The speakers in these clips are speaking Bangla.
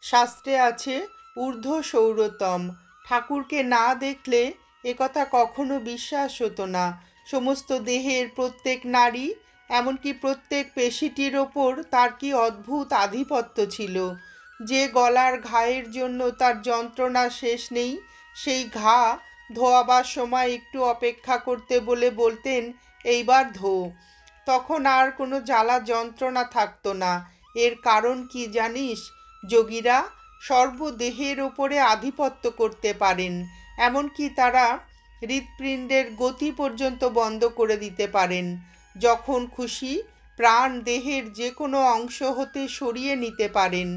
শাস্ত্রে আছে ঊর্ধ্ব সৌরতম। ঠাকুরকে না দেখলে একথা কখনো বিশ্বাস হতো না। সমস্ত দেহের প্রত্যেক নাড়ি, এমনকি প্রত্যেক পেশিটির ওপর তার কি অদ্ভুত আধিপত্য ছিল। যে গলার ঘায়ের জন্য তার যন্ত্রণা শেষ নেই, সেই ঘা ধোয়াবার সময় একটু অপেক্ষা করতে বলে বলতেন, এইবার ধো। তখন আর কোনো জ্বালা যন্ত্রণা থাকতো না। এর কারণ কি জানিস? যোগীরা সর্বদেহের ওপরে আধিপত্য করতে পারেন, এমনকি তারা হৃৎপিণ্ডের গতি পর্যন্ত বন্ধ করে দিতে পারেন। যখন খুশি প্রাণ দেহের যে কোনো অংশ হতে সরিয়ে নিতে পারেন।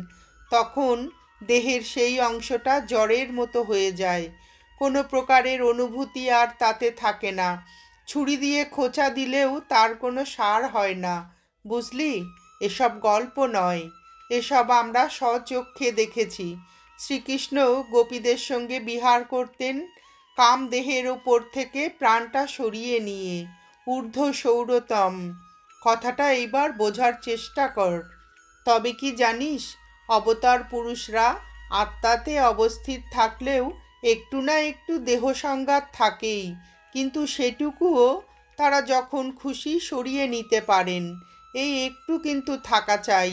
তখন দেহের সেই অংশটা জড়ের মতো হয়ে যায়। কোনো প্রকারের অনুভূতি আর তাতে থাকে না। ছুরি দিয়ে খোঁচা দিলেও তার কোনো সার হয় না। বুঝলি? এসব গল্প নয়, এসব আমরা স্বচক্ষে দেখেছি। শ্রীকৃষ্ণ গোপীদের সঙ্গে বিহার করতেন কামদেহের ওপর থেকে প্রাণটা সরিয়ে নিয়ে। ঊর্ধ্ব সৌরতম কথাটা এইবার বোঝার চেষ্টা কর। তবে কি জানিস, অবতার পুরুষরা আত্মাতে অবস্থিত থাকলেও একটু না একটু দেহ সংঘাত থাকেই, কিন্তু সেটুকুও তারা যখন খুশি সরিয়ে নিতে পারেন। এই একটু কিন্তু থাকা চাই,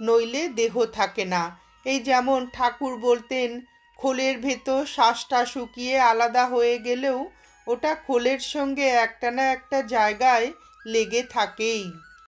নইলে দেহ থাকে না। এই যেমন ঠাকুর বলতেন, খোলের ভেতর শ্বাসটা শুকিয়ে আলাদা হয়ে গেলেও ওটা খোলের সঙ্গে একটা না একটা জায়গায় লেগে থাকেই।